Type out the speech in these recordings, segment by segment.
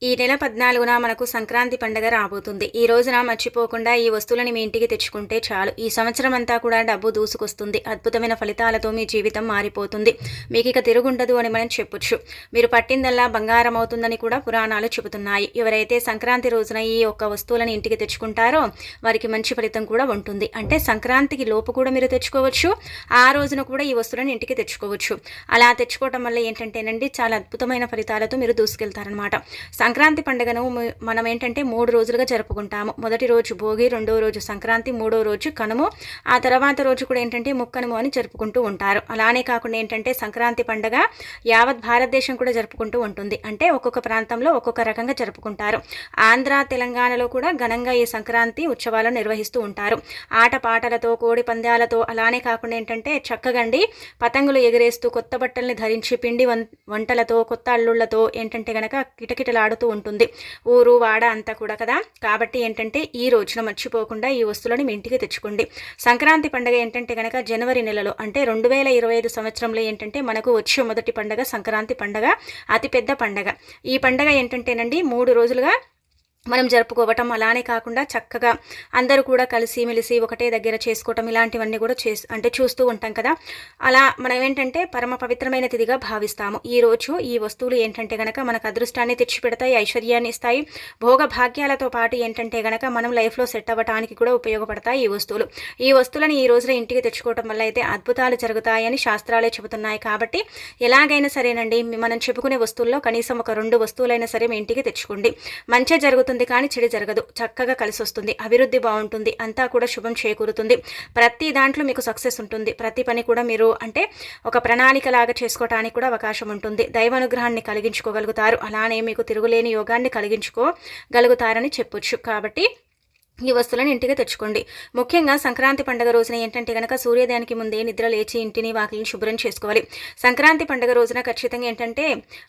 ఈ నెల 14న మనకు సంక్రాంతి పండుగ రాబోతుంది. ఈ రోజున మర్చిపోకుండా ఈ వస్తువులని మీ ఇంటికి తెచ్చుకుంటే చాలు. ఈ సంవత్సరం అంతా కూడా డబ్బు దూసుకొస్తుంది. అద్భుతమైన ఫలితాలతో మీ జీవితం మారిపోతుంది. మీకిక తిరుగుండదు అని మనం చెప్పొచ్చు. మీరు పట్టిందల్లా బంగారం అవుతుందని కూడా పురాణాలు చెబుతున్నాయి. ఎవరైతే సంక్రాంతి రోజున ఈ ఒక్క వస్తువులని ఇంటికి తెచ్చుకుంటారో వారికి మంచి ఫలితం కూడా ఉంటుంది. అంటే సంక్రాంతికి లోపు కూడా మీరు తెచ్చుకోవచ్చు. ఆ రోజున కూడా ఈ వస్తువులను ఇంటికి తెచ్చుకోవచ్చు. అలా తెచ్చుకోవటం వల్ల ఏంటంటేనండి చాలా అద్భుతమైన ఫలితాలతో మీరు దూసుకెళ్తారనమాట. సంక్రాంతి పండుగను మనం ఏంటంటే 3 రోజులుగా జరుపుకుంటాము. మొదటి రోజు భోగి, రెండో రోజు సంక్రాంతి, మూడో రోజు కనుమ, ఆ తర్వాత రోజు కూడా ఏంటంటే ముక్కనుమ అని జరుపుకుంటూ ఉంటారు. అలానే కాకుండా ఏంటంటే సంక్రాంతి పండుగ యావత్ భారతదేశం కూడా జరుపుకుంటూ ఉంటుంది. అంటే ఒక్కొక్క ప్రాంతంలో ఒక్కొక్క రకంగా జరుపుకుంటారు. ఆంధ్ర, తెలంగాణలో కూడా ఘనంగా ఈ సంక్రాంతి ఉత్సవాలను నిర్వహిస్తూ ఉంటారు. ఆటపాటలతో, కోడి పందాలతో, అలానే కాకుండా ఏంటంటే చక్కగండి పతంగులు ఎగిరేస్తూ, కొత్త బట్టల్ని ధరించి, పిండి వంటలతో, కొత్త అల్లుళ్లతో ఏంటంటే గనక కిటకిటలాడుతూ ఉంటుంది ఊరు వాడ అంతా కూడా కదా. కాబట్టి ఏంటంటే ఈ రోజున మర్చిపోకుండా ఈ వస్తువులను మీ ఇంటికి తెచ్చుకోండి. సంక్రాంతి పండుగ ఏంటంటే కనుక జనవరి నెలలో అంటే 2025 సంవత్సరంలో ఏంటంటే మనకు వచ్చే మొదటి పండుగ సంక్రాంతి పండుగ, అతిపెద్ద పండుగ. ఈ పండుగ ఏంటంటేనండి 3 రోజులుగా మనం జరుపుకోవటం, అలానే కాకుండా చక్కగా అందరూ కూడా కలిసిమెలిసి ఒకటే దగ్గర చేసుకోవటం, ఇలాంటివన్నీ కూడా చూస్తూ ఉంటాం కదా. అలా మనం ఏంటంటే పరమ పవిత్రమైన తిథిగా భావిస్తాము. ఈ రోజు ఈ వస్తువులు ఏంటంటే గనక మనకు అదృష్టాన్ని తెచ్చిపెడతాయి, ఐశ్వర్యాన్ని ఇస్తాయి. భోగ భాగ్యాలతో పాటు ఏంటంటే గనక మనం లైఫ్లో సెట్ అవ్వడానికి కూడా ఉపయోగపడతాయి ఈ వస్తువులు. ఈ వస్తువులను ఈ రోజున ఇంటికి తెచ్చుకోవటం వల్ల అయితే అద్భుతాలు జరుగుతాయని శాస్త్రాలే చెబుతున్నాయి. కాబట్టి ఎలాగైనా సరేనండి మనం చెప్పుకునే వస్తువుల్లో కనీసం ఒక 2 వస్తువులైనా సరే మీ ఇంటికి తెచ్చుకోండి. మంచి జరుగుతుంది కానీ చెడు జరగదు. చక్కగా కలిసి వస్తుంది, అభివృద్ధి బాగుంటుంది, అంతా కూడా శుభం చేకూరుతుంది. ప్రతి దాంట్లో మీకు సక్సెస్ ఉంటుంది. ప్రతి పని కూడా మీరు అంటే ఒక ప్రణాళిక లాగా చేసుకోవడానికి కూడా అవకాశం ఉంటుంది. దైవానుగ్రహాన్ని కలిగించుకోగలుగుతారు. అలానే మీకు తిరుగులేని యోగాన్ని కలిగించుకోగలుగుతారని చెప్పొచ్చు. కాబట్టి ఈ వస్తువులను ఇంటికి తెచ్చుకోండి. ముఖ్యంగా సంక్రాంతి పండుగ రోజున ఏంటంటే కనుక సూర్యోదయానికి ముందే నిద్ర లేచి ఇంటిని వాకిలిని శుభ్రం చేసుకోవాలి. సంక్రాంతి పండుగ రోజున ఖచ్చితంగా ఏంటంటే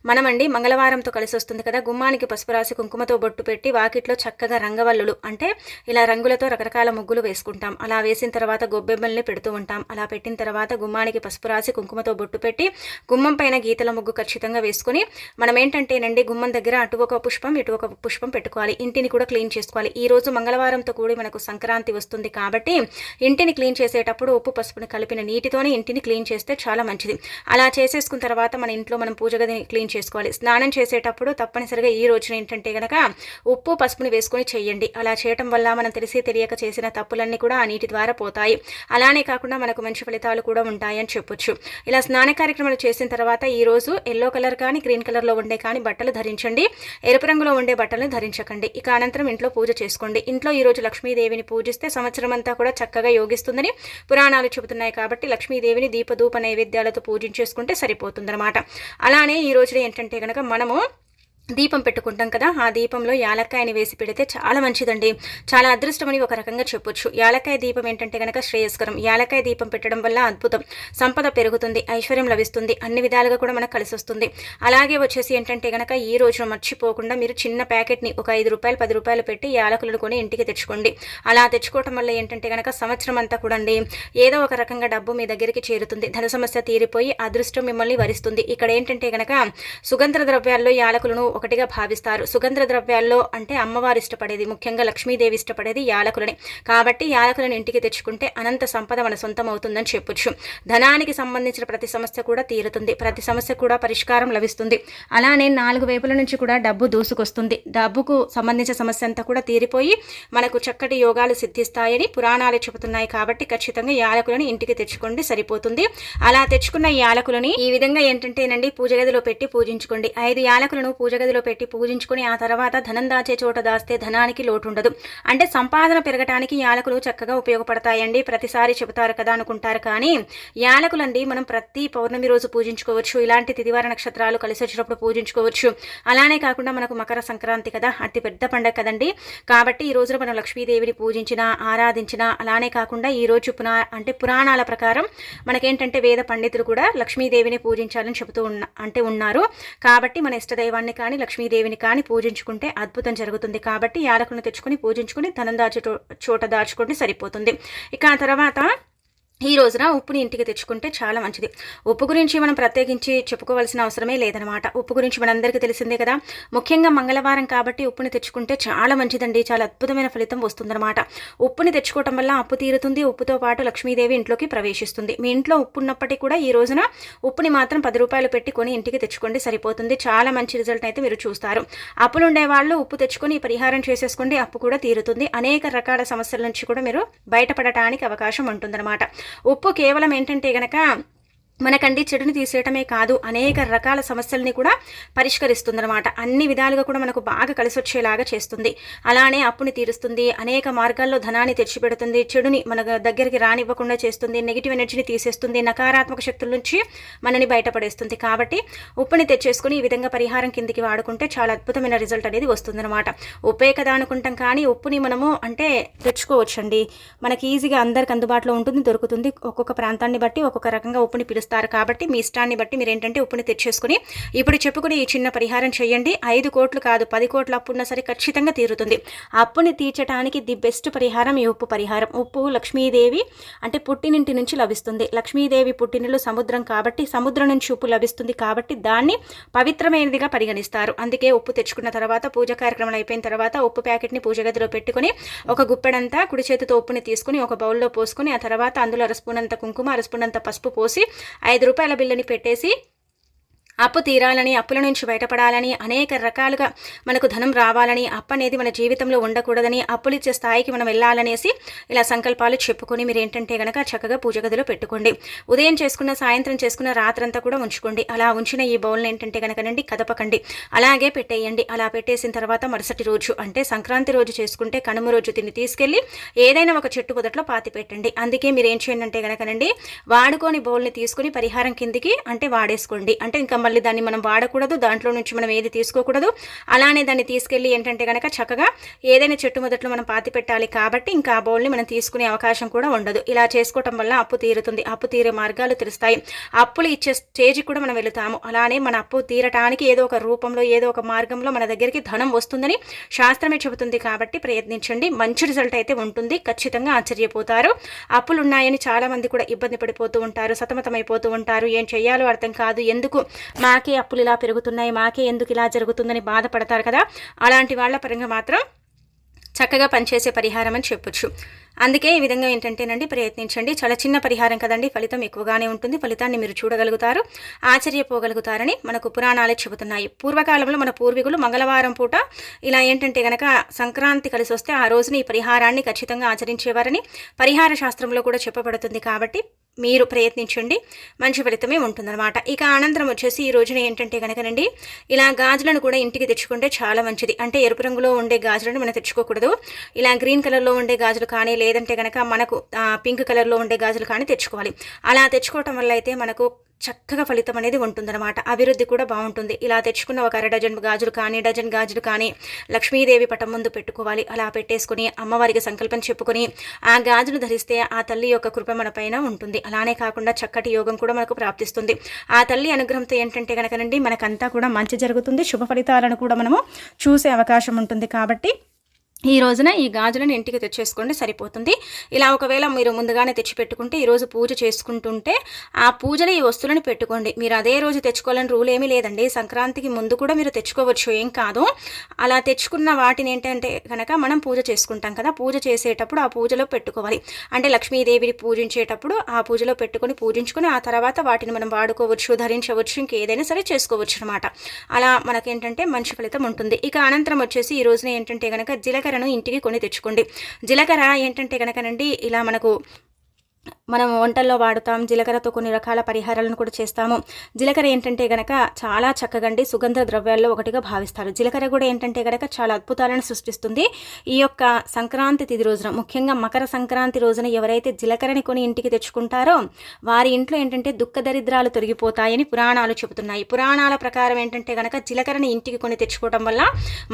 మనమండి మంగళవారంతో కలిసి వస్తుంది కదా, గుమ్మానికి పసుపు రాసి కుంకుమతో బొట్టు పెట్టి వాకిట్లో చక్కగా రంగవల్లులు అంటే ఇలా రంగులతో రకరకాల ముగ్గులు వేసుకుంటాం. అలా వేసిన తర్వాత గొబ్బెమ్మల్ని పెడుతూ ఉంటాం. అలా పెట్టిన తర్వాత గుమ్మానికి పసుపు రాసి కుంకుమతో బొట్టు పెట్టి గుమ్మం పైన గీతల ముగ్గు ఖచ్చితంగా వేసుకుని మనం ఏంటంటేనండి గుమ్మం దగ్గర అటు ఒక పుష్పం ఇటు ఒక పుష్పం పెట్టుకోవాలి. ఇంటిని కూడా క్లీన్ చేసుకోవాలి. ఈ రోజు మంగళవారం కూడి మనకు సంక్రాంతి వస్తుంది కాబట్టి ఇంటిని క్లీన్ చేసేటప్పుడు ఉప్పు పసుపుని కలిపిన నీటితోనే ఇంటిని క్లీన్ చేస్తే చాలా మంచిది. అలా చేసేసుకున్న తర్వాత మన ఇంట్లో మనం పూజ గదిని క్లీన్ చేసుకోవాలి. స్నానం చేసేటప్పుడు తప్పనిసరిగా ఈ రోజున ఏంటంటే గనక ఉప్పు పసుపుని వేసుకొని చేయండి. అలా చేయటం వల్ల మనం తెలిసి తెలియక చేసిన తప్పులన్నీ కూడా ఆ నీటి ద్వారా పోతాయి. అలానే కాకుండా మనకు మంచి ఫలితాలు కూడా ఉంటాయని చెప్పొచ్చు. ఇలా స్నాన కార్యక్రమాలు చేసిన తర్వాత ఈ రోజు ఎల్లో కలర్ కానీ గ్రీన్ కలర్లో ఉండే కానీ బట్టలు ధరించండి. ఎరుపు రంగులో ఉండే బట్టలను ధరించకండి. ఇక అనంతరం ఇంట్లో పూజ చేసుకోండి. ఇంట్లో ఈ రోజు లక్ష్మీదేవిని పూజిస్తే సంవత్సరం అంతా కూడా చక్కగా యోగిస్తుందని పురాణాలు చెబుతున్నాయి. కాబట్టి లక్ష్మీదేవిని దీపధూప నైవేద్యాలతో పూజించేసుకుంటే సరిపోతుందన్నమాట. అలానే ఈ రోజున ఏంటంటే కనుక మనము దీపం పెట్టుకుంటాం కదా, ఆ దీపంలో యాలక్కాయని వేసి పెడితే చాలా మంచిదండి. చాలా అదృష్టమని ఒక రకంగా చెప్పొచ్చు. యాలక్కాయ దీపం ఏంటంటే కనుక శ్రేయస్కరం. యాలక్కాయ దీపం పెట్టడం వల్ల అద్భుతం, సంపద పెరుగుతుంది, ఐశ్వర్యం లభిస్తుంది, అన్ని విధాలుగా కూడా మనకు కలిసి వస్తుంది. అలాగే వచ్చేసి ఏంటంటే కనుక ఈ రోజున మర్చిపోకుండా మీరు చిన్న ప్యాకెట్ని ఒక 5 రూపాయలు 10 రూపాయలు పెట్టి యాలకులను కొని ఇంటికి తెచ్చుకోండి. అలా తెచ్చుకోవటం వల్ల ఏంటంటే కనుక సంవత్సరం అంతా కూడా అండి ఏదో ఒక రకంగా డబ్బు మీ దగ్గరికి చేరుతుంది. ధన సమస్య తీరిపోయి అదృష్టం మిమ్మల్ని వరిస్తుంది. ఇక్కడ ఏంటంటే కనుక సుగంధ ద్రవ్యాల్లో యాలకులను ఒకటిగా భావిస్తారు. సుగంధ ద్రవ్యాల్లో అంటే అమ్మవారు ఇష్టపడేది, ముఖ్యంగా లక్ష్మీదేవి ఇష్టపడేది యాలకులని. కాబట్టి యాలకులను ఇంటికి తెచ్చుకుంటే అనంత సంపద మన సొంతం అవుతుందని చెప్పొచ్చు. ధనానికి సంబంధించిన ప్రతి సమస్య కూడా తీరుతుంది, ప్రతి సమస్య కూడా పరిష్కారం లభిస్తుంది. అలానే 4 వైపుల నుంచి కూడా డబ్బు దూసుకొస్తుంది. డబ్బుకు సంబంధించిన సమస్య అంతా కూడా తీరిపోయి మనకు చక్కటి యోగాలు సిద్ధిస్తాయని పురాణాలు చెబుతున్నాయి. కాబట్టి ఖచ్చితంగా యాలకులను ఇంటికి తెచ్చుకోండి, సరిపోతుంది. అలా తెచ్చుకున్న యాలకులని ఈ విధంగా ఏంటంటేనండి పూజ గదిలో పెట్టి పూజించుకోండి. 5 యాలకులను పూజ గదిలో పెట్టి పూజించుకుని ఆ తర్వాత ధనం దాచే చోట దాస్తే ధనానికి లోటు ఉండదు. అంటే సంపాదన పెరగటానికి యాలకులు చక్కగా ఉపయోగపడతాయండి. ప్రతిసారి చెబుతారు కదా అనుకుంటారు, కానీ యాలకులండి మనం ప్రతి పౌర్ణమి రోజు పూజించుకోవచ్చు. ఇలాంటి తిదివార నక్షత్రాలు కలిసి వచ్చినప్పుడు పూజించుకోవచ్చు. అలానే కాకుండా మనకు మకర సంక్రాంతి కదా, అతి పెద్ద పండుగ కదండి. కాబట్టి ఈ రోజున మనం లక్ష్మీదేవిని పూజించినా ఆరాధించినా, అలానే కాకుండా ఈ రోజు పురాణాల ప్రకారం మనకేంటంటే వేద పండితులు కూడా లక్ష్మీదేవిని పూజించాలని చెబుతూ ఉన్నారు. కాబట్టి మన ఇష్టదైవాన్ని కానీ లక్ష్మీదేవిని కానీ పూజించుకుంటే అద్భుతం జరుగుతుంది. కాబట్టి యాలకులను తెచ్చుకొని పూజించుకుని ధనం దాచే చోట దాచుకుంటే సరిపోతుంది. ఇక ఆ తర్వాత ఈ రోజున ఉప్పుని ఇంటికి తెచ్చుకుంటే చాలా మంచిది. ఉప్పు గురించి మనం ప్రత్యేకించి చెప్పుకోవాల్సిన అవసరమే లేదనమాట. ఉప్పు గురించి మనందరికీ తెలిసిందే కదా. ముఖ్యంగా మంగళవారం కాబట్టి ఉప్పుని తెచ్చుకుంటే చాలా మంచిదండి. చాలా అద్భుతమైన ఫలితం వస్తుందన్నమాట. ఉప్పుని తెచ్చుకోవటం వల్ల అప్పు తీరుతుంది. ఉప్పుతో పాటు లక్ష్మీదేవి ఇంట్లోకి ప్రవేశిస్తుంది. మీ ఇంట్లో ఉప్పు ఉన్నప్పటికీ కూడా ఈ రోజున ఉప్పుని మాత్రం 10 రూపాయలు పెట్టి కొని ఇంటికి తెచ్చుకోండి, సరిపోతుంది. చాలా మంచి రిజల్ట్ అయితే మీరు చూస్తారు. అప్పులు ఉండే వాళ్ళు ఉప్పు తెచ్చుకొని పరిహారం చేసేసుకోండి, అప్పు కూడా తీరుతుంది. అనేక రకాల సమస్యల నుంచి కూడా మీరు బయటపడటానికి అవకాశం ఉంటుందన్నమాట. ఉప్పు కేవలం ఏంటంటే గనక మనకండి చెడుని తీసేయటమే కాదు, అనేక రకాల సమస్యల్ని కూడా పరిష్కరిస్తుందన్నమాట. అన్ని విధాలుగా కూడా మనకు బాగా కలిసి వచ్చేలాగా చేస్తుంది. అలానే అప్పుని తీరుస్తుంది, అనేక మార్గాల్లో ధనాన్ని తెచ్చిపెడుతుంది, చెడుని మన దగ్గరికి రానివ్వకుండా చేస్తుంది, నెగిటివ్ ఎనర్జీని తీసేస్తుంది, నకారాత్మక శక్తుల నుంచి మనని బయటపడేస్తుంది. కాబట్టి ఉప్పుని తెచ్చేసుకుని ఈ విధంగా పరిహారం కిందికి వాడుకుంటే చాలా అద్భుతమైన రిజల్ట్ అనేది వస్తుందన్నమాట. ఉప్పే కదా అనుకుంటాం, కానీ ఉప్పుని మనము అంటే తెచ్చుకోవచ్చండి. మనకి ఈజీగా అందరికి అందుబాటులో ఉంటుంది, దొరుకుతుంది. ఒక్కొక్క ప్రాంతాన్ని బట్టి ఒక్కొక్క రకంగా ఉప్పుని పిలుస్తారు. కాబట్టి మీ ఇష్టాన్ని బట్టి మీరు ఏంటంటే ఉప్పుని తెచ్చేసుకుని ఇప్పుడు చెప్పుకుని ఈ చిన్న పరిహారం చేయండి. 5 కోట్లు కాదు 10 కోట్ల అప్పు ఉన్నా సరే ఖచ్చితంగా తీరుతుంది. అప్పుని తీర్చడానికి ది బెస్ట్ పరిహారం ఈ ఉప్పు పరిహారం. ఉప్పు లక్ష్మీదేవి అంటే పుట్టినింటి నుంచి లభిస్తుంది. లక్ష్మీదేవి పుట్టినిల్లు సముద్రం కాబట్టి సముద్రం నుంచి ఉప్పు లభిస్తుంది కాబట్టి దాన్ని పవిత్రమైనదిగా పరిగణిస్తారు. అందుకే ఉప్పు తెచ్చుకున్న తర్వాత పూజ కార్యక్రమాలు అయిపోయిన తర్వాత ఉప్పు ప్యాకెట్ని పూజ గదిలో పెట్టుకుని ఒక గుప్పెడంతా కుడి చేతితో ఉప్పుని తీసుకుని ఒక బౌల్లో పోసుకుని ఆ తర్వాత అందులో అరస్పూనంత కుంకుమ, అరస్పూనంత పసుపు పోసి 5 రూపాయల బిల్లుని పెట్టేసి అప్పు తీరాలని, అప్పుల నుంచి బయటపడాలని, అనేక రకాలుగా మనకు ధనం రావాలని, అప్పు అనేది మన జీవితంలో ఉండకూడదని, అప్పులు ఇచ్చే స్థాయికి మనం వెళ్ళాలనేసి ఇలా సంకల్పాలు చెప్పుకొని మీరు ఏంటంటే కనుక చక్కగా పూజ గదిలో పెట్టుకోండి. ఉదయం చేసుకున్న, సాయంత్రం చేసుకున్న, రాత్రంతా కూడా ఉంచుకోండి. అలా ఉంచిన ఈ బౌల్ని ఏంటంటే కనుకనండి కదపకండి, అలాగే పెట్టేయండి. అలా పెట్టేసిన తర్వాత మరుసటి రోజు అంటే సంక్రాంతి రోజు చేసుకుంటే కనుమ రోజు తిని తీసుకెళ్ళి ఏదైనా ఒక చెట్టు మొదట్లో పాతి పెట్టండి. అందుకే మీరు ఏం చేయండి అంటే కనుకనండి వాడుకొని బౌల్ని తీసుకుని పరిహారం కిందికి అంటే వాడేసుకోండి. అంటే ఇంకా మళ్ళీ దాన్ని మనం వాడకూడదు, దాంట్లో నుంచి మనం ఏది తీసుకోకూడదు. అలానే దాన్ని తీసుకెళ్ళి ఏంటంటే కనుక చక్కగా ఏదైనా చెట్టు మొదట్లో మనం పాతి పెట్టాలి. కాబట్టి ఇంకా ఆ బౌల్ని మనం తీసుకునే అవకాశం కూడా ఉండదు. ఇలా చేసుకోవటం వల్ల అప్పు తీరుతుంది. అప్పు తీరే మార్గాలు తెలుస్తాయి. అప్పులు ఇచ్చే స్టేజ్కి కూడా మనం వెళుతాము. అలానే మన అప్పు తీరటానికి ఏదో ఒక రూపంలో ఏదో ఒక మార్గంలో మన దగ్గరికి ధనం వస్తుందని శాస్త్రమే చెబుతుంది. కాబట్టి ప్రయత్నించండి, మంచి రిజల్ట్ అయితే ఉంటుంది. ఖచ్చితంగా ఆశ్చర్యపోతారు. అప్పులు ఉన్నాయని చాలా మంది కూడా ఇబ్బంది పడిపోతూ ఉంటారు, సతమతమైపోతూ ఉంటారు. ఏం చేయాలో అర్థం కాదు, ఎందుకు మాకే అప్పులు ఇలా పెరుగుతున్నాయి, మాకే ఎందుకు ఇలా జరుగుతుందని బాధపడతారు కదా. అలాంటి వాళ్ళ పరంగా మాత్రం చక్కగా పనిచేసే పరిహారం అని చెప్పొచ్చు. అందుకే ఈ విధంగా ఏంటంటేనండి ప్రయత్నించండి. చాలా చిన్న పరిహారం కదండి, ఫలితం ఎక్కువగానే ఉంటుంది. ఫలితాన్ని మీరు చూడగలుగుతారు, ఆశ్చర్యపోగలుగుతారని మనకు పురాణాలే చెబుతున్నాయి. పూర్వకాలంలో మన పూర్వీకులు మంగళవారం పూట ఇలా ఏంటంటే గనక సంక్రాంతి కలిసి వస్తే ఆ రోజున ఈ పరిహారాన్ని ఖచ్చితంగా ఆచరించేవారని పరిహార శాస్త్రంలో కూడా చెప్పబడుతుంది. కాబట్టి మీరు ప్రయత్నించండి, మంచి ఫలితమే ఉంటుందన్నమాట. ఇక అనంతరం వచ్చేసి ఈ రోజున ఏంటంటే కనుకనండి ఇలా గాజులను కూడా ఇంటికి తెచ్చుకుంటే చాలా మంచిది. అంటే ఎరుపు రంగులో ఉండే గాజులను మనం తెచ్చుకోకూడదు. ఇలా గ్రీన్ కలర్లో ఉండే గాజులు కానీ లేదంటే కనుక మనకు పింక్ కలర్లో ఉండే గాజులు కానీ తెచ్చుకోవాలి. అలా తెచ్చుకోవటం వల్ల అయితే మనకు చక్కగా ఫలితం అనేది ఉంటుందన్నమాట. అభివృద్ధి కూడా బాగుంటుంది. ఇలా తెచ్చుకున్న ఒక అర డజన్ గాజులు కానీ డజన్ గాజులు కానీ లక్ష్మీదేవి పటం ముందు పెట్టుకోవాలి. అలా పెట్టేసుకుని అమ్మవారికి సంకల్పం చెప్పుకొని ఆ గాజులు ధరిస్తే ఆ తల్లి యొక్క కృప మన పైన ఉంటుంది. అలానే కాకుండా చక్కటి యోగం కూడా మనకు ప్రాప్తిస్తుంది. ఆ తల్లి అనుగ్రహంతో ఏంటంటే కనుకనండి మనకంతా కూడా మంచి జరుగుతుంది. శుభ ఫలితాలను కూడా మనము చూసే అవకాశం ఉంటుంది. కాబట్టి ఈ రోజున ఈ గాజులను ఇంటికి తెచ్చేసుకోండి, సరిపోతుంది. ఇలా ఒకవేళ మీరు ముందుగానే తెచ్చిపెట్టుకుంటే ఈరోజు పూజ చేసుకుంటుంటే ఆ పూజలో ఈ వస్తువులను పెట్టుకోండి. మీరు అదే రోజు తెచ్చుకోవాలని రూల్ ఏమీ లేదండి. సంక్రాంతికి ముందు కూడా మీరు తెచ్చుకోవచ్చు, ఏం కాదు. అలా తెచ్చుకున్న వాటిని ఏంటంటే కనుక మనం పూజ చేసుకుంటాం కదా, పూజ చేసేటప్పుడు ఆ పూజలో పెట్టుకోవాలి. అంటే లక్ష్మీదేవిని పూజించేటప్పుడు ఆ పూజలో పెట్టుకొని పూజించుకొని ఆ తర్వాత వాటిని మనం వాడుకోవచ్చు, ధరించవచ్చు, ఇంకేదైనా సరే చేసుకోవచ్చు అనమాట. అలా మనకేంటంటే మంచి ఫలితం ఉంటుంది. ఇక అనంతరం వచ్చేసి ఈ రోజున ఏంటంటే కనుక జీలకర్రను ఇంటికి కొని తెచ్చుకోండి. జీలకర్ర ఏంటంటే కనుకనండి ఇలా మనం వంటల్లో వాడుతాం. జీలకర్రతో కొన్ని రకాల పరిహారాలను కూడా చేస్తాము. జీలకర్ర ఏంటంటే గనక చాలా చక్కగండి సుగంధ ద్రవ్యాల్లో ఒకటిగా భావిస్తారు. జీలకర్ర కూడా ఏంటంటే గనక చాలా అద్భుతాలను సృష్టిస్తుంది. ఈ యొక్క సంక్రాంతి తిథి రోజున, ముఖ్యంగా మకర సంక్రాంతి రోజున ఎవరైతే జీలకర్రని కొని ఇంటికి తెచ్చుకుంటారో వారి ఇంట్లో ఏంటంటే దుఃఖ దరిద్రాలు తొలగిపోతాయని పురాణాలు చెబుతున్నాయి. పురాణాల ప్రకారం ఏంటంటే గనక జీలకర్రని ఇంటికి కొని తెచ్చుకోవడం వల్ల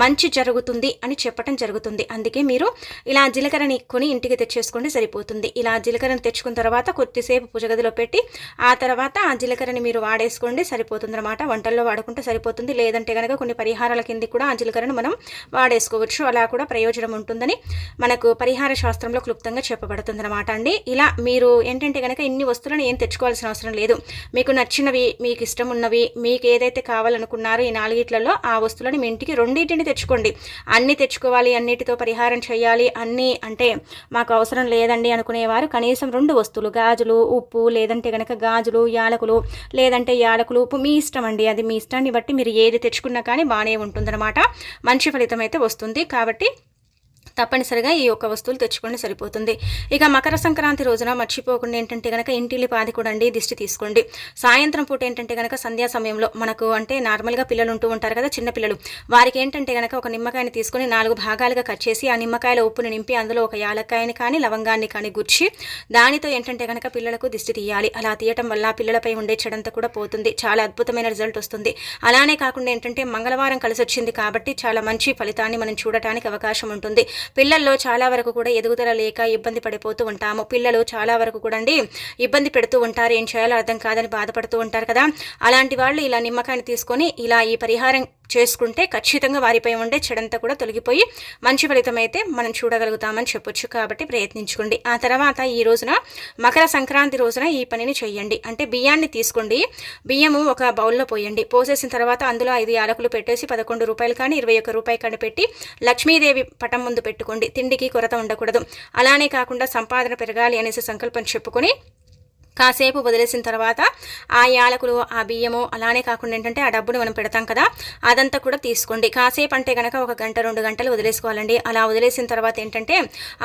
మంచి జరుగుతుంది అని చెప్పడం జరుగుతుంది. అందుకే మీరు ఇలా జీలకర్రని కొని ఇంటికి తెచ్చేసుకోండి, సరిపోతుంది. ఇలా జీలకర్రని తెచ్చుకున్న తర్వాత కొద్దిసేపు పూజగదిలో పెట్టి ఆ తర్వాత ఆ జీలకర్రని మీరు వాడేసుకోండి, సరిపోతుందన్నమాట. వంటల్లో వాడుకుంటే సరిపోతుంది. లేదంటే కనుక కొన్ని పరిహారాల కింద కూడా ఆ జీలకర్రను మనం వాడేసుకోవచ్చు. అలా కూడా ప్రయోజనం ఉంటుందని మనకు పరిహార శాస్త్రంలో క్లుప్తంగా చెప్పబడుతుందన్నమాట అండి. ఇలా మీరు ఏంటంటే కనుక ఇన్ని వస్తువులను ఏం తెచ్చుకోవాల్సిన అవసరం లేదు. మీకు నచ్చినవి, మీకు ఇష్టం ఉన్నవి, మీకు ఏదైతే కావాలనుకున్నారో ఈ 4 ఆ వస్తువులను మీ ఇంటికి 2 తెచ్చుకోండి. అన్ని తెచ్చుకోవాలి, అన్నిటితో పరిహారం చేయాలి, అన్నీ అంటే మాకు అవసరం లేదండి అనుకునేవారు కనీసం 2 వస్తువులు, గాజులు, ఉప్పు, లేదంటే కనుక గాజులు, యాలకులు, లేదంటే యాలకులు, ఉప్పు, మీ ఇష్టం అండి. అది మీ ఇష్టాన్ని బట్టి మీరు ఏది తెచ్చుకున్నా కానీ బాగానే ఉంటుందన్నమాట. మంచి ఫలితం అయితే వస్తుంది. కాబట్టి తప్పనిసరిగా ఈ యొక్క వస్తువులు తెచ్చుకోండి, సరిపోతుంది. ఇక మకర సంక్రాంతి రోజున మర్చిపోకుండా ఏంటంటే కనుక ఇంటిల్లి పాది కూడా అండి దిష్టి తీసుకోండి. సాయంత్రం పూట ఏంటంటే కనుక సంధ్యా సమయంలో మనకు అంటే నార్మల్గా పిల్లలు ఉంటూ ఉంటారు కదా, చిన్న పిల్లలు, వారికి ఏంటంటే కనుక ఒక నిమ్మకాయని తీసుకొని 4 భాగాలుగా కట్ చేసి ఆ నిమ్మకాయల ఉప్పుని నింపి అందులో ఒక యాలక్కాయని కానీ లవంగాన్ని కానీ గుచ్చి దానితో ఏంటంటే కనుక పిల్లలకు దిష్టి తీయాలి. అలా తీయటం వల్ల పిల్లలపై ఉండే చెడంతా కూడా పోతుంది. చాలా అద్భుతమైన రిజల్ట్ వస్తుంది. అలానే కాకుండా ఏంటంటే మంగళవారం కలిసి వచ్చింది కాబట్టి చాలా మంచి ఫలితాన్ని మనం చూడటానికి అవకాశం ఉంటుంది. పిల్లల్లో చాలా వరకు కూడా ఎదుగుదల లేక ఇబ్బంది పడిపోతూ ఉంటాము. పిల్లలు చాలా వరకు కూడా అండి ఇబ్బంది పెడుతూ ఉంటారు. ఏం చేయాలో అర్థం కాదని బాధపడుతూ ఉంటారు కదా. అలాంటి వాళ్ళు ఇలా నిమ్మకాయని తీసుకొని ఇలా ఈ పరిహారం చేసుకుంటే ఖచ్చితంగా వారిపై ఉండే చెడంతా కూడా తొలగిపోయి మంచి ఫలితం అయితే మనం చూడగలుగుతామని చెప్పొచ్చు. కాబట్టి ప్రయత్నించుకోండి. ఆ తర్వాత ఈ రోజున మకర సంక్రాంతి రోజున ఈ పనిని చేయండి. అంటే బియ్యాన్ని తీసుకోండి, బియ్యము ఒక బౌల్లో పోయండి. పోసేసిన తర్వాత అందులో 5 యాలకులు పెట్టేసి 11 రూపాయలు కానీ 21 రూపాయలు కానీ పెట్టి లక్ష్మీదేవి పటం ముందు పెట్టుకోండి. తిండికి కొరత ఉండకూడదు. అలానే కాకుండా సంపాదన పెరగాలి అనేసి సంకల్పం చెప్పుకొని కాసేపు వదిలేసిన తర్వాత ఆ యాలకులు, ఆ బియ్యము, అలానే కాకుండా ఏంటంటే ఆ డబ్బుని మనం పెడతాం కదా, అదంతా కూడా తీసుకోండి. కాసేపు అంటే కనుక 1 గంట 2 గంటలు వదిలేసుకోవాలండి. అలా వదిలేసిన తర్వాత ఏంటంటే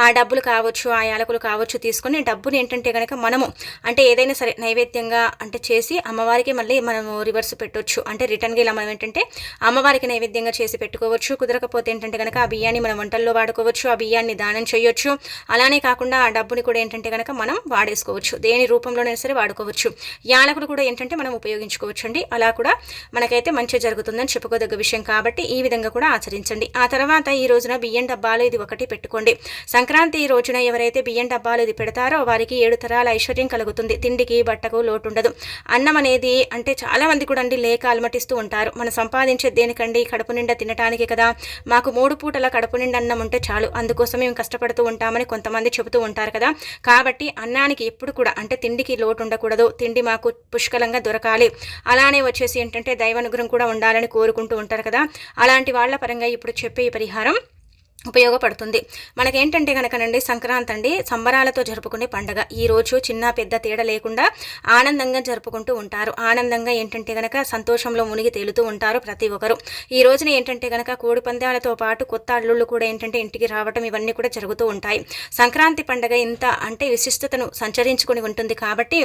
ఆ డబ్బులు కావచ్చు, ఆ యాలకులు కావచ్చు తీసుకొని డబ్బుని ఏంటంటే కనుక మనము అంటే ఏదైనా సరే నైవేద్యంగా అంటే చేసి అమ్మవారికి మళ్ళీ మనము రివర్స్ పెట్టవచ్చు. అంటే రిటర్న్గా ఇలా మనం ఏంటంటే అమ్మవారికి నైవేద్యంగా చేసి పెట్టుకోవచ్చు. కుదరకపోతే ఏంటంటే కనుక ఆ బియ్యాన్ని మనం వంటల్లో వాడుకోవచ్చు, ఆ బియ్యాన్ని దానం చేయొచ్చు. అలానే కాకుండా ఆ డబ్బుని కూడా ఏంటంటే కనుక మనం వాడేసుకోవచ్చు. దేని రూపంలో సరే వాడుకోవచ్చు. యాలకులు కూడా ఏంటంటే మనం ఉపయోగించుకోవచ్చు అండి. అలా కూడా మనకైతే మంచి జరుగుతుందని చెప్పుకోదగ్గ విషయం. కాబట్టి ఈ విధంగా కూడా ఆచరించండి. ఆ తర్వాత ఈ రోజున బియ్యం డబ్బాలు ఇది ఒకటి పెట్టుకోండి. సంక్రాంతి ఈ రోజున ఎవరైతే బియ్యం డబ్బాలు ఇది పెడతారో వారికి 7 తరాల ఐశ్వర్యం కలుగుతుంది. తిండికి బట్టకు లోటు ఉండదు. అన్నం అనేది అంటే చాలా మంది కూడా అండి లేక అలమటిస్తూ ఉంటారు. మనం సంపాదించే దేనికండి, కడుపు నిండా తినటానికి కదా. మాకు 3 పూటల కడుపు నిండా అన్నం ఉంటే చాలు, అందుకోసం మేము కష్టపడుతూ ఉంటామని కొంతమంది చెబుతూ ఉంటారు కదా. కాబట్టి అన్నానికి ఎప్పుడు కూడా అంటే తిండికి లోటు ఉండకూడదు. తిండి మాకు పుష్కలంగా దొరకాలి. అలానే వచ్చేసి ఏంటంటే దైవానుగ్రహం కూడా ఉండాలని కోరుకుంటూ ఉంటారు కదా. అలాంటి వాళ్ళ పరంగా ఇప్పుడు చెప్పే ఈ పరిహారం ఉపయోగపడుతుంది. మనకేంటంటే కనుకనండి సంక్రాంతి అండి సంబరాలతో జరుపుకునే పండుగ. ఈరోజు చిన్న పెద్ద తేడా లేకుండా ఆనందంగా జరుపుకుంటూ ఉంటారు. ఆనందంగా ఏంటంటే కనుక సంతోషంలో మునిగి తేలుతూ ఉంటారు ప్రతి ఒక్కరు. ఈ రోజున ఏంటంటే కనుక కోడి పందాలతో పాటు కొత్త అల్లుళ్ళు కూడా ఏంటంటే ఇంటికి రావటం ఇవన్నీ కూడా జరుగుతూ ఉంటాయి. సంక్రాంతి పండుగ ఇంత అంటే విశిష్టతను సంచరించుకుని ఉంటుంది. కాబట్టి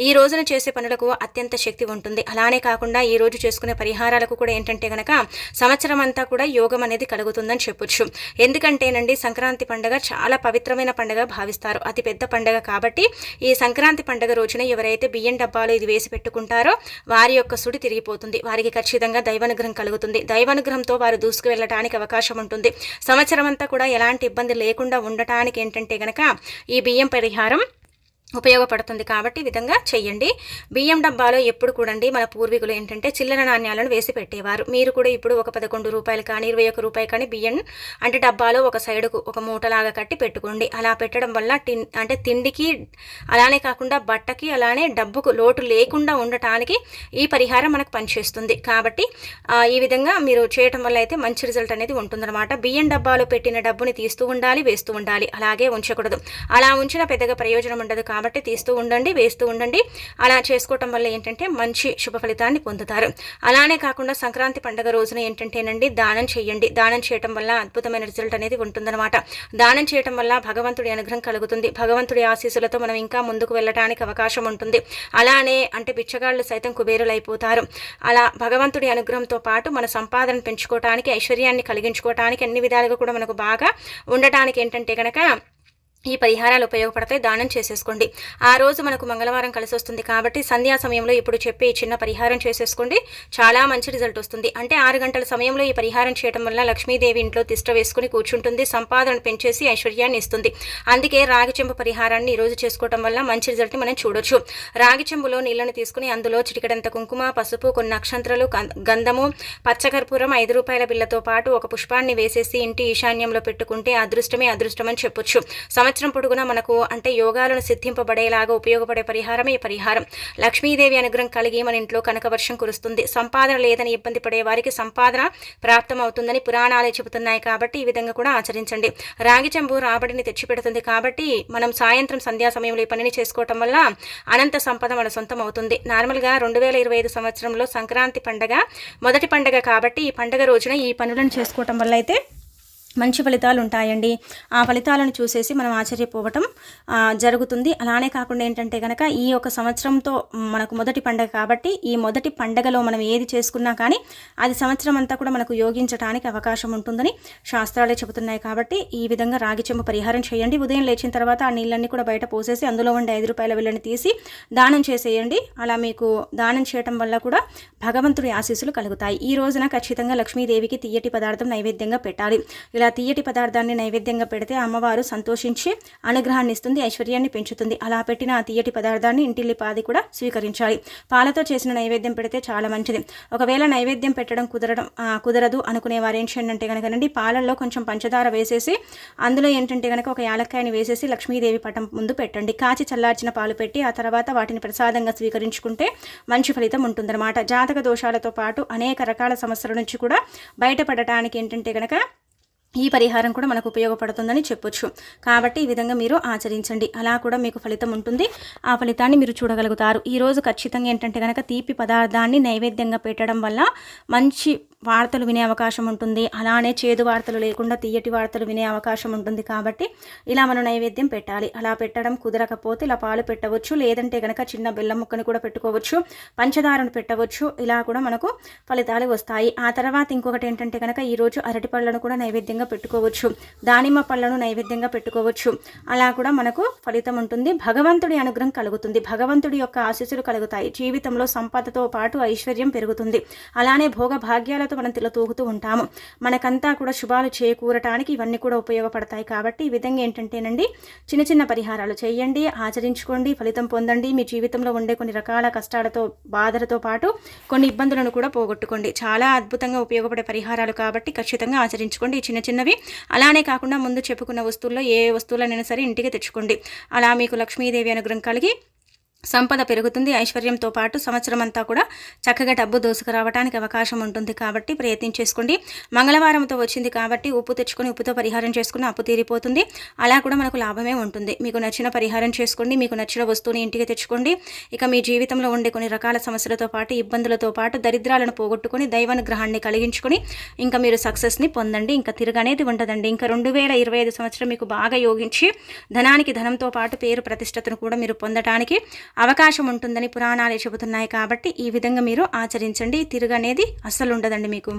ఈ రోజున చేసే పనులకు అత్యంత శక్తి ఉంటుంది. అలానే కాకుండా ఈ రోజు చేసుకునే పరిహారాలకు కూడా ఏంటంటే కనుక సంవత్సరం అంతా కూడా యోగం అనేది కలుగుతుందని చెప్పొచ్చు. ఎందుకంటేనండి సంక్రాంతి పండుగ చాలా పవిత్రమైన పండుగ భావిస్తారు. అతి పెద్ద పండుగ కాబట్టి ఈ సంక్రాంతి పండుగ రోజున ఎవరైతే బియ్యం డబ్బాలు ఇది వేసి పెట్టుకుంటారో వారి యొక్క సుడి తిరిగిపోతుంది. వారికి ఖచ్చితంగా దైవానుగ్రహం కలుగుతుంది. దైవానుగ్రహంతో వారు దూసుకు వెళ్ళడానికి అవకాశం ఉంటుంది. సంవత్సరం అంతా కూడా ఎలాంటి ఇబ్బంది లేకుండా ఉండటానికి ఏంటంటే గనక ఈ బియ్యం పరిహారం ఉపయోగపడుతుంది. కాబట్టి ఈ విధంగా చెయ్యండి. బియ్యం డబ్బాలో ఎప్పుడు కూడండి మన పూర్వీకులు ఏంటంటే చిల్లర నాణ్యాలను వేసి పెట్టేవారు. మీరు కూడా ఇప్పుడు ఒక 11 రూపాయలు కానీ 21 రూపాయలు కానీ బియ్యం అంటే డబ్బాలో ఒక సైడుకు ఒక మూటలాగా కట్టి పెట్టుకోండి. అలా పెట్టడం వల్ల అంటే తిండికి అలానే కాకుండా బట్టకి అలానే డబ్బుకు లోటు లేకుండా ఉండటానికి ఈ పరిహారం మనకు పనిచేస్తుంది. కాబట్టి ఈ విధంగా మీరు చేయటం వల్ల అయితే మంచి రిజల్ట్ అనేది ఉంటుందన్నమాట. బియ్యం డబ్బాలో పెట్టిన డబ్బుని తీస్తూ ఉండాలి, వేస్తూ ఉండాలి. అలాగే ఉంచకూడదు. అలా ఉంచిన పెద్దగా ప్రయోజనం ఉండదు. కాబట్టి తీస్తూ ఉండండి, వేస్తూ ఉండండి. అలా చేసుకోవటం వల్ల ఏంటంటే మంచి శుభ ఫలితాన్ని పొందుతారు. అలానే కాకుండా సంక్రాంతి పండుగ రోజున ఏంటంటేనండి దానం చేయండి. దానం చేయటం వల్ల అద్భుతమైన రిజల్ట్ అనేది ఉంటుందన్నమాట. దానం చేయటం వల్ల భగవంతుడి అనుగ్రహం కలుగుతుంది. భగవంతుడి ఆశీస్సులతో మనం ఇంకా ముందుకు వెళ్ళడానికి అవకాశం ఉంటుంది. అలానే అంటే బిచ్చగాళ్ళు సైతం కుబేరులైపోతారు. అలా భగవంతుడి అనుగ్రహంతో పాటు మన సంపాదన పెంచుకోవటానికి, ఐశ్వర్యాన్ని కలిగించుకోవటానికి అన్ని విధాలుగా కూడా మనకు బాగా ఉండటానికి ఏంటంటే కనుక ఈ పరిహారాలు ఉపయోగపడతాయి. దానం చేసేసుకోండి. ఆ రోజు మనకు మంగళవారం కలిసి వస్తుంది కాబట్టి సంధ్యా సమయంలో ఇప్పుడు చెప్పే ఈ చిన్న పరిహారం చేసేసుకోండి. చాలా మంచి రిజల్ట్ వస్తుంది. అంటే 6 గంటల సమయంలో ఈ పరిహారం చేయడం వల్ల లక్ష్మీదేవి ఇంట్లో తిష్ట వేసుకుని కూర్చుంటుంది. సంపాదన పెంచేసి ఐశ్వర్యాన్ని ఇస్తుంది. అందుకే రాగి చెంబు పరిహారాన్ని ఈరోజు చేసుకోవడం వల్ల మంచి రిజల్ట్ని మనం చూడొచ్చు. రాగి చెంబులో నీళ్లను తీసుకుని అందులో చిటికెడంత కుంకుమ, పసుపు, కొన్ని నక్షత్రాలు, గంధము, పచ్చకర్పూరం, 5 రూపాయల బిళ్ళతో పాటు ఒక పుష్పాన్ని వేసేసి ఇంటి ఈశాన్యంలో పెట్టుకుంటే అదృష్టమే అదృష్టం అని చెప్పొచ్చు. సంవత్సరం పొడుగునా మనకు అంటే యోగాలను సిద్ధింపబడేలాగా ఉపయోగపడే పరిహారం ఈ పరిహారం. లక్ష్మీదేవి అనుగ్రహం కలిగి మన ఇంట్లో కనకవర్షం కురుస్తుంది. సంపాదన లేదని ఇబ్బంది పడే వారికి సంపాదన ప్రాప్తం అవుతుందని పురాణాలే చెబుతున్నాయి కాబట్టి ఈ విధంగా కూడా ఆచరించండి. రాగి చెంబు రాబడిని తెచ్చిపెడుతుంది కాబట్టి మనం సాయంత్రం సంధ్యా సమయంలో ఈ పనిని చేసుకోవటం వల్ల అనంత సంపద మన సొంతం అవుతుంది. నార్మల్గా 2025 సంవత్సరంలో సంక్రాంతి పండగ మొదటి పండగ కాబట్టి ఈ పండగ రోజున ఈ పనులను చేసుకోవటం వల్ల అయితే మంచి ఫలితాలు ఉంటాయండి. ఆ ఫలితాలను చూసేసి మనం ఆశ్చర్యపోవటం జరుగుతుంది. అలానే కాకుండా ఏంటంటే కనుక ఈ ఒక సంవత్సరంతో మనకు మొదటి పండగ కాబట్టి ఈ మొదటి పండగలో మనం ఏది చేసుకున్నా కానీ అది సంవత్సరం అంతా కూడా మనకు యోగించడానికి అవకాశం ఉంటుందని శాస్త్రాలే చెబుతున్నాయి కాబట్టి ఈ విధంగా రాగి చెంబు పరిహారం చేయండి. ఉదయం లేచిన తర్వాత ఆ నీళ్ళన్నీ కూడా బయట పోసేసి అందులో ఉండే 5 రూపాయల బిళ్ళని తీసి దానం చేసేయండి. అలా మీకు దానం చేయటం వల్ల కూడా భగవంతుడి ఆశీస్సులు కలుగుతాయి. ఈ రోజున ఖచ్చితంగా లక్ష్మీదేవికి తియ్యటి పదార్థం నైవేద్యంగా పెట్టాలి. ఇలా తీయటి పదార్థాన్ని నైవేద్యంగా పెడితే అమ్మవారు సంతోషించి అనుగ్రహాన్ని ఇస్తుంది, ఐశ్వర్యాన్ని పెంచుతుంది. అలా పెట్టిన ఆ తీయటి పదార్థాన్ని ఇంటిల్లిపాది కూడా స్వీకరించాలి. పాలతో చేసిన నైవేద్యం పెడితే చాలా మంచిది. ఒకవేళ నైవేద్యం పెట్టడం కుదరదు అనుకునే వారు ఏంటంటే కనుకనండి పాలల్లో కొంచెం పంచదార వేసేసి అందులో ఏంటంటే కనుక ఒక యాలక్కాయని వేసేసి లక్ష్మీదేవి పటం ముందు పెట్టండి. కాచి చల్లార్చిన పాలు పెట్టి ఆ తర్వాత వాటిని ప్రసాదంగా స్వీకరించుకుంటే మంచి ఫలితం ఉంటుందన్నమాట. జాతక దోషాలతో పాటు అనేక రకాల సమస్యల నుంచి కూడా బయటపడటానికి ఏంటంటే కనుక ఈ పరిహారం కూడా మనకు ఉపయోగపడుతుందని చెప్పొచ్చు. కాబట్టి ఈ విధంగా మీరు ఆచరించండి. అలా కూడా మీకు ఫలితం ఉంటుంది. ఆ ఫలితాన్ని మీరు చూడగలుగుతారు. ఈరోజు ఖచ్చితంగా ఏంటంటే కనుక తీపి పదార్థాన్ని నైవేద్యంగా పెట్టడం వల్ల మంచి వార్తలు వినే అవకాశం ఉంటుంది. అలానే చేదు వార్తలు లేకుండా తీయటి వార్తలు వినే అవకాశం ఉంటుంది. కాబట్టి ఇలా మనం నైవేద్యం పెట్టాలి. అలా పెట్టడం కుదరకపోతే ఇలా పాలు పెట్టవచ్చు, లేదంటే కనుక చిన్న బెల్లం ముక్కని కూడా పెట్టుకోవచ్చు, పంచదారను పెట్టవచ్చు. ఇలా కూడా మనకు ఫలితాలు వస్తాయి. ఆ తర్వాత ఇంకొకటి ఏంటంటే కనుక ఈరోజు అరటి పళ్ళను కూడా నైవేద్యంగా పెట్టుకోవచ్చు, దానిమ్మ పళ్ళను నైవేద్యంగా పెట్టుకోవచ్చు. అలా కూడా మనకు ఫలితం ఉంటుంది. భగవంతుడి అనుగ్రహం కలుగుతుంది, భగవంతుడి యొక్క ఆశీస్సులు కలుగుతాయి. జీవితంలో సంపదతో పాటు ఐశ్వర్యం పెరుగుతుంది. అలానే భోగ భాగ్యాల మనం తూగుతూ ఉంటాము. మనకంతా కూడా శుభాలు చేకూరటానికి ఇవన్నీ కూడా ఉపయోగపడతాయి. కాబట్టి ఈ విధంగా ఏంటంటేనండి చిన్న చిన్న పరిహారాలు చేయండి, ఆచరించుకోండి, ఫలితం పొందండి. మీ జీవితంలో ఉండే కొన్ని రకాల కష్టాలతో బాధలతో పాటు కొన్ని ఇబ్బందులను కూడా పోగొట్టుకోండి. చాలా అద్భుతంగా ఉపయోగపడే పరిహారాలు కాబట్టి ఖచ్చితంగా ఆచరించుకోండి. చిన్న చిన్నవి అలానే కాకుండా ముందు చెప్పుకున్న వస్తువుల్లో ఏ వస్తువులైనా సరే ఇంటికి తెచ్చుకోండి. అలా మీకు లక్ష్మీదేవి అనుగ్రహం కలిగి సంపద పెరుగుతుంది. ఐశ్వర్యంతో పాటు సంవత్సరం అంతా కూడా చక్కగా డబ్బు దోసుకురావడానికి అవకాశం ఉంటుంది. కాబట్టి ప్రయత్నించేసుకోండి. మంగళవారంతో వచ్చింది కాబట్టి ఉప్పు తెచ్చుకొని ఉప్పుతో పరిహారం చేసుకుని అప్పు తీరిపోతుంది. అలా కూడా మనకు లాభమే ఉంటుంది. మీకు నచ్చిన పరిహారం చేసుకోండి, మీకు నచ్చిన వస్తువుని ఇంటికి తెచ్చుకోండి. ఇక మీ జీవితంలో ఉండే కొన్ని రకాల సమస్యలతో పాటు ఇబ్బందులతో పాటు దరిద్రాలను పోగొట్టుకొని దైవానుగ్రహాన్ని కలిగించుకొని ఇంకా మీరు సక్సెస్ని పొందండి. ఇంకా తిరగనేది ఉండదండి. ఇంకా 2025 సంవత్సరం మీకు బాగా యోగించి ధనానికి ధనంతో పాటు పేరు ప్రతిష్టతను కూడా మీరు పొందడానికి అవకాశం ఉంటుందని పురాణాలే చెబుతున్నాయి. కాబట్టి ఈ విధంగా మీరు ఆచరించండి. తిరుగు అనేది అస్సలు ఉండదండి మీకు.